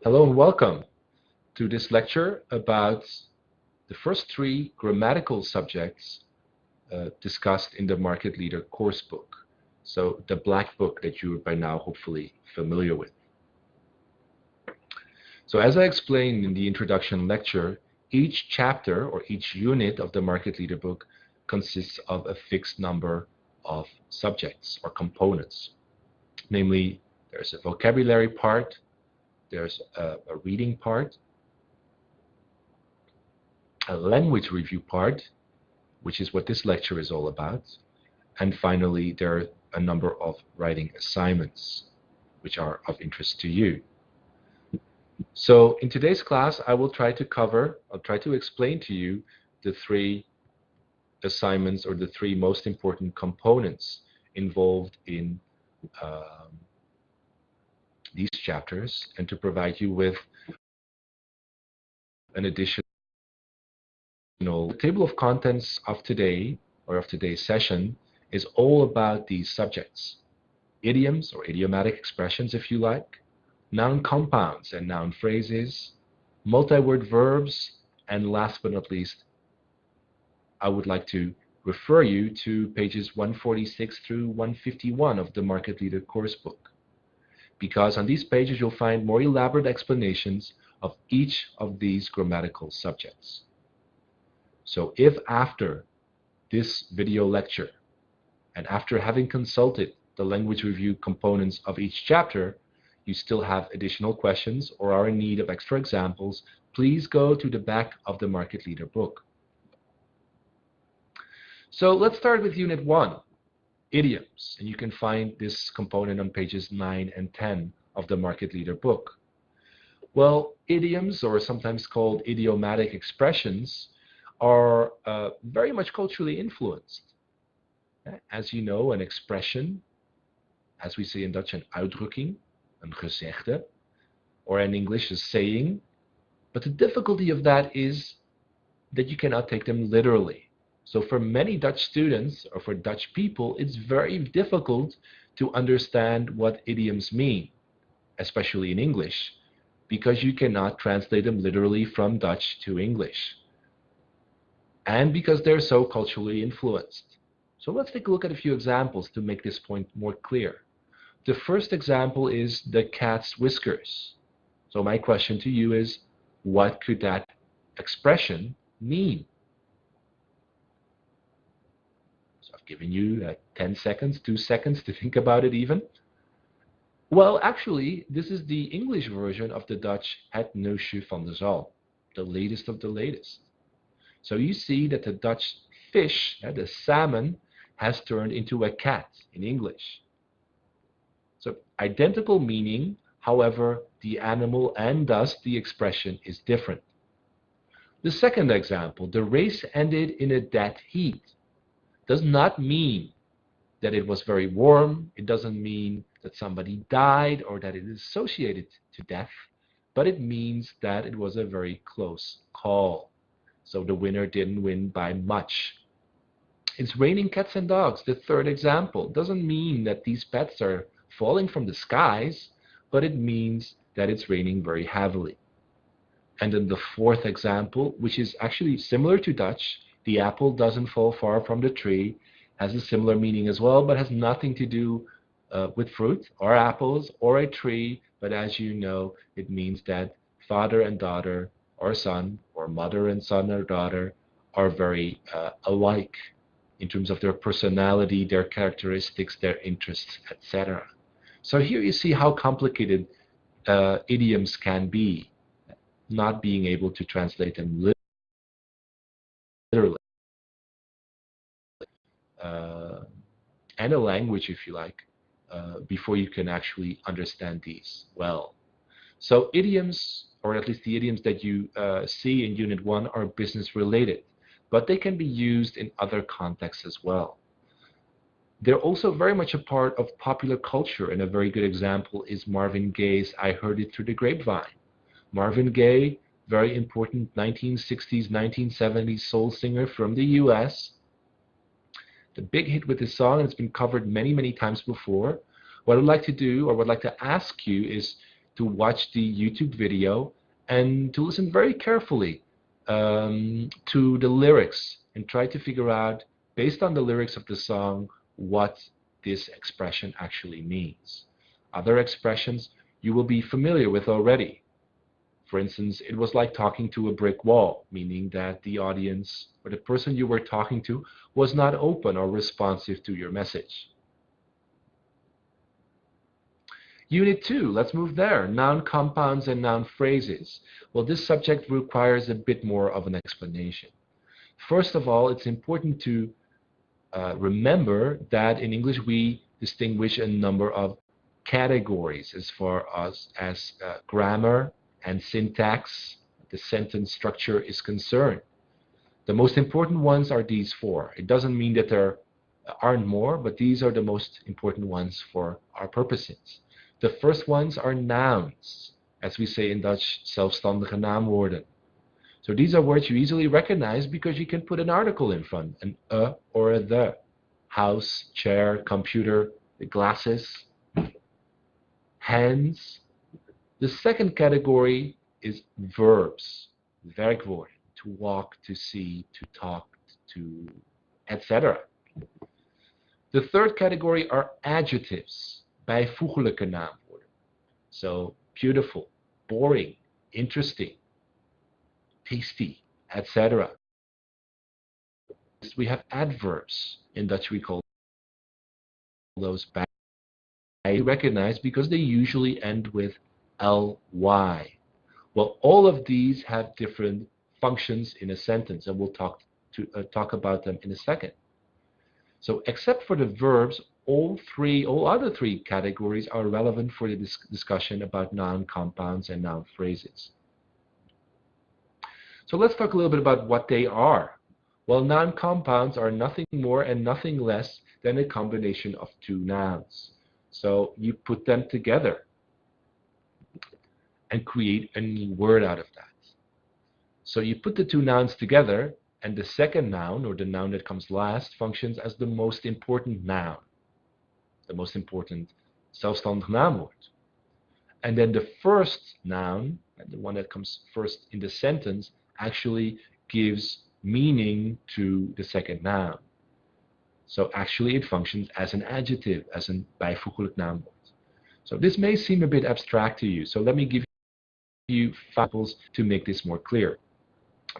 Hello and welcome to this lecture about the first three grammatical subjects discussed in the Market Leader course book. So the black book that you are by now hopefully familiar with. So as I explained in the introduction lecture, each chapter or each unit of the Market Leader book consists of a fixed number of subjects or components. Namely, there's a vocabulary part, there's a reading part, a language review part, which is what this lecture is all about, and finally there are a number of writing assignments which are of interest to you. So in today's class I'll try to explain to you the three assignments or the three most important components involved in these chapters, and to provide you with an additional. The table of contents of today, or of today's session, is all about these subjects. Idioms, or idiomatic expressions if you like, noun compounds and noun phrases, multi-word verbs, and last but not least, I would like to refer you to pages 146 through 151 of the Market Leader course book, because on these pages you'll find more elaborate explanations of each of these grammatical subjects. So if after this video lecture, and after having consulted the language review components of each chapter, you still have additional questions or are in need of extra examples, please go to the back of the Market Leader book. So let's start with Unit 1, Idioms, and you can find this component on pages 9 and 10 of the Market Leader book. Well, idioms, or sometimes called idiomatic expressions, are very much culturally influenced. As you know, an expression, as we say in Dutch, an uitdrukking, een gezegde, or in English a saying, but the difficulty of that is that you cannot take them literally. So for many Dutch students, or for Dutch people, it's very difficult to understand what idioms mean, especially in English, because you cannot translate them literally from Dutch to English, and because they're so culturally influenced. So let's take a look at a few examples to make this point more clear. The first example is the cat's whiskers. So my question to you is, what could that expression mean? So I've given you 10 seconds, 2 seconds to think about it even. Well, actually, this is the English version of the Dutch het neusje van de zalm, the latest of the latest. So you see that the Dutch fish, the salmon, has turned into a cat in English. So identical meaning, however, the animal and thus the expression is different. The second example, the race ended in a dead heat, does not mean that it was very warm. It doesn't mean that somebody died or that it is associated to death, but it means that it was a very close call. So the winner didn't win by much. It's raining cats and dogs, the third example. Doesn't mean that these pets are falling from the skies, but it means that it's raining very heavily. And then the fourth example, which is actually similar to Dutch, the apple doesn't fall far from the tree, has a similar meaning as well, but has nothing to do with fruit or apples or a tree. But as you know, it means that father and daughter, or son, or mother and son or daughter, are very alike in terms of their personality, their characteristics, their interests, etc. So here you see how complicated idioms can be, not being able to translate them literally. And a language, if you like, before you can actually understand these well. So idioms, or at least the idioms that you see in Unit 1, are business related, but they can be used in other contexts as well. They're also very much a part of popular culture, and a very good example is Marvin Gaye's I Heard It Through the Grapevine. Marvin Gaye, very important 1960s, 1970s soul singer from the US. The big hit with this song, and it's been covered many, many times before. What I'd like to do, or what I'd like to ask you, is to watch the YouTube video and to listen very carefully to the lyrics and try to figure out, based on the lyrics of the song, what this expression actually means. Other expressions you will be familiar with already. For instance, it was like talking to a brick wall, meaning that the audience or the person you were talking to was not open or responsive to your message. Unit 2, let's move there. Noun compounds and noun phrases. Well, this subject requires a bit more of an explanation. First of all, it's important to remember that in English we distinguish a number of categories as far as grammar and syntax, the sentence structure is concerned. The most important ones are these four. It doesn't mean that there aren't more, but these are the most important ones for our purposes. The first ones are nouns, as we say in Dutch, zelfstandige naamwoorden. So these are words you easily recognize because you can put an article in front, an a or a the. House, chair, computer, glasses, hands. The second category is verbs, werkwoorden, to walk, to see, to talk, to etc. The third category are adjectives, bijvoeglijke naamwoorden. So beautiful, boring, interesting, tasty, etc. We have adverbs. In Dutch we call those I recognize because they usually end with ly. Well, all of these have different functions in a sentence, and we'll talk about them in a second. So except for the verbs, all other three categories are relevant for the discussion about noun compounds and noun phrases. So let's talk a little bit about what they are. Well, noun compounds are nothing more and nothing less than a combination of two nouns. So you put them together and create a new word out of that. So you put the two nouns together, and the second noun, or the noun that comes last, functions as the most important noun, the most important zelfstandig naamwoord. And then the first noun, the one that comes first in the sentence, actually gives meaning to the second noun. So actually it functions as an adjective, as een bijvoeglijk naamwoord. So this may seem a bit abstract to you, so let me give you examples to make this more clear.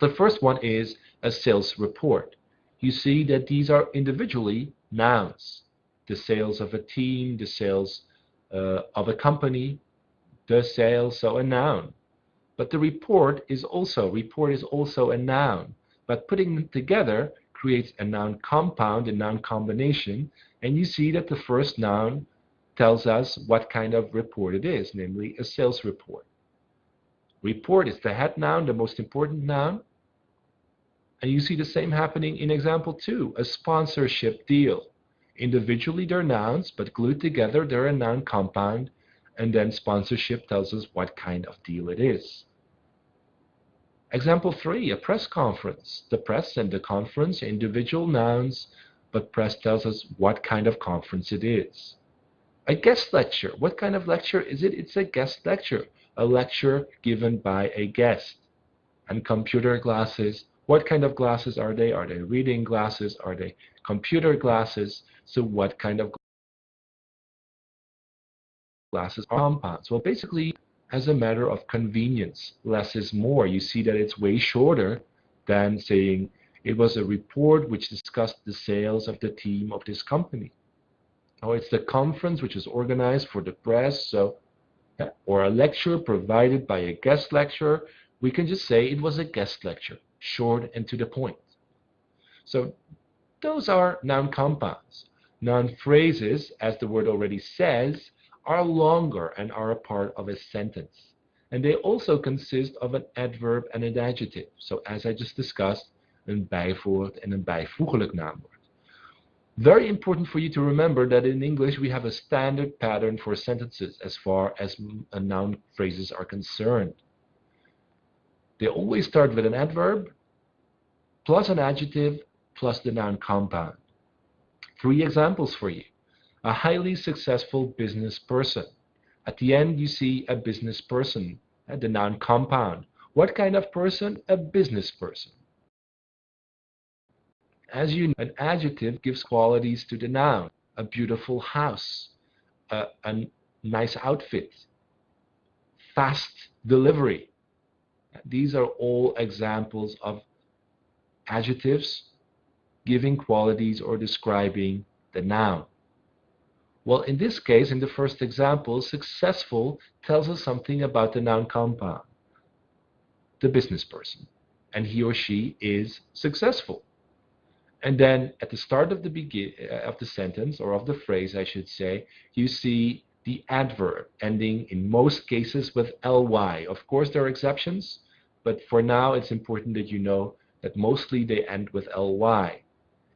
The first one is a sales report. You see that these are individually nouns. The sales of a team, the sales of a company, the sales, so a noun. But the report is also a noun. But putting them together creates a noun compound, a noun combination, and you see that the first noun tells us what kind of report it is, namely a sales report. Report is the head noun, the most important noun. And you see the same happening in example 2, a sponsorship deal. Individually they're nouns, but glued together they're a noun compound, and then sponsorship tells us what kind of deal it is. Example 3, a press conference. The press and the conference are individual nouns, but press tells us what kind of conference it is. A guest lecture. What kind of lecture is it? It's a guest lecture. A lecture given by a guest. And computer glasses. What kind of glasses are they? Are they reading glasses? Are they computer glasses? So what kind of glasses are compounds? Well, basically, as a matter of convenience, less is more. You see that it's way shorter than saying it was a report which discussed the sales of the team of this company. Or it's the conference which is organized for the press, or a lecture provided by a guest lecturer. We can just say it was a guest lecture, short and to the point. So those are noun compounds. Noun phrases, as the word already says, are longer and are a part of a sentence. And they also consist of an adverb and an adjective. So as I just discussed, een bijvoorbeeld and een bijvoeglijk naamwoord. Very important for you to remember that in English we have a standard pattern for sentences as far as noun phrases are concerned. They always start with an adverb, plus an adjective, plus the noun compound. 3 examples for you. A highly successful business person. At the end, you see a business person, the noun compound. What kind of person? A business person. As you know, an adjective gives qualities to the noun. A beautiful house, a nice outfit, fast delivery. These are all examples of adjectives giving qualities or describing the noun. Well, in this case, in the first example, successful tells us something about the noun compound, the business person, and he or she is successful. And then at the start of the sentence, or of the phrase, I should say, you see the adverb ending in most cases with ly. Of course, there are exceptions, but for now, it's important that you know that mostly they end with ly.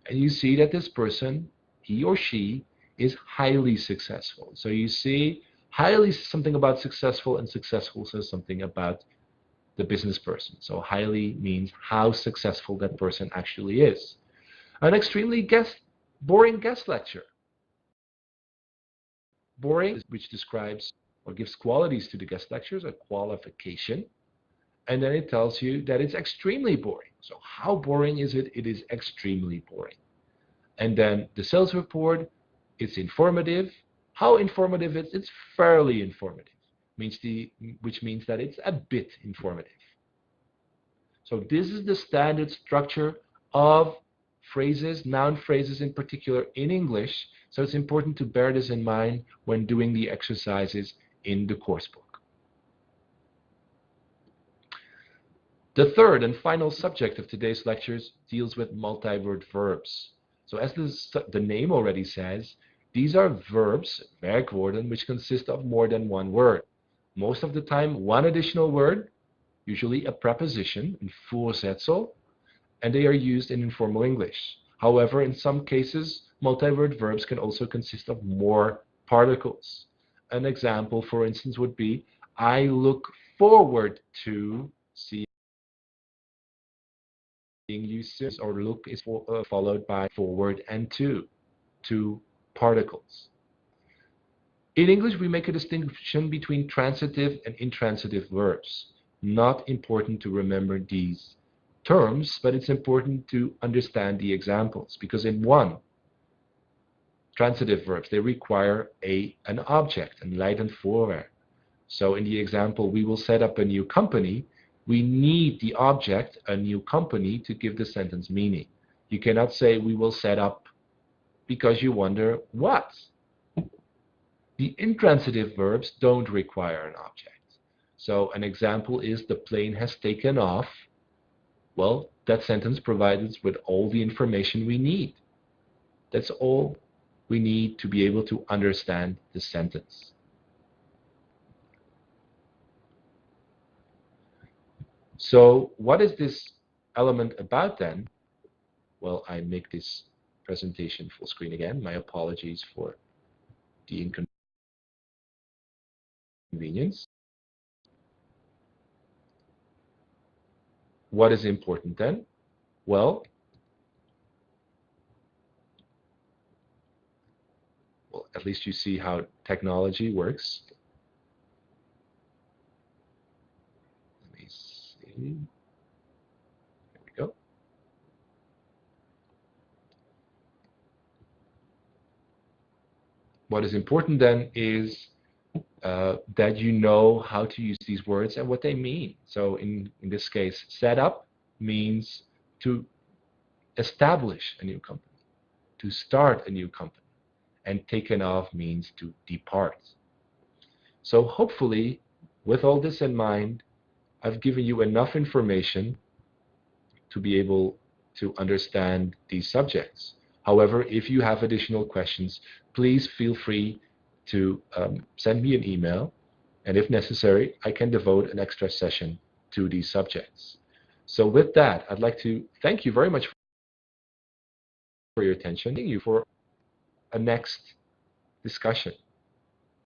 And you see that this person, he or she, is highly successful. So you see highly something about successful, and successful says something about the business person. So highly means how successful that person actually is. An extremely boring guest lecture. Boring, which describes or gives qualities to the guest lectures, a qualification. And then it tells you that it's extremely boring. So how boring is it? It is extremely boring. And then the sales report, it's informative. How informative is it? It's fairly informative, which means that it's a bit informative. So this is the standard structure of phrases, noun phrases in particular in English. So it's important to bear this in mind when doing the exercises in the course book. The third and final subject of today's lectures deals with multi-word verbs. So as the name already says, these are verbs, werkwoorden, which consist of more than one word. Most of the time, one additional word, usually a preposition, in voorzetsel, and they are used in informal English. However, in some cases, multi-word verbs can also consist of more particles. An example, for instance, would be, I look forward to seeing you soon, or look is followed by forward and to, two particles. In English, we make a distinction between transitive and intransitive verbs. Not important to remember these terms, but it's important to understand the examples, because in one, transitive verbs, they require an object, een leidend voorwerp. So in the example, we will set up a new company, we need the object, a new company, to give the sentence meaning. You cannot say we will set up because you wonder what. The intransitive verbs don't require an object. So an example is, the plane has taken off. Well, that sentence provides us with all the information we need. That's all we need to be able to understand the sentence. So what is this element about then? Well, I make this presentation full screen again. My apologies for the inconvenience. What is important then? Well, at least you see how technology works. Let me see. There we go. What is important then is that you know how to use these words and what they mean. So in this case, set up means to establish a new company, to start a new company, and taken off means to depart. So hopefully, with all this in mind, I've given you enough information to be able to understand these subjects. However, if you have additional questions, please feel free to send me an email, and if necessary, I can devote an extra session to these subjects. So with that, I'd like to thank you very much for your attention. Thank you for a next discussion.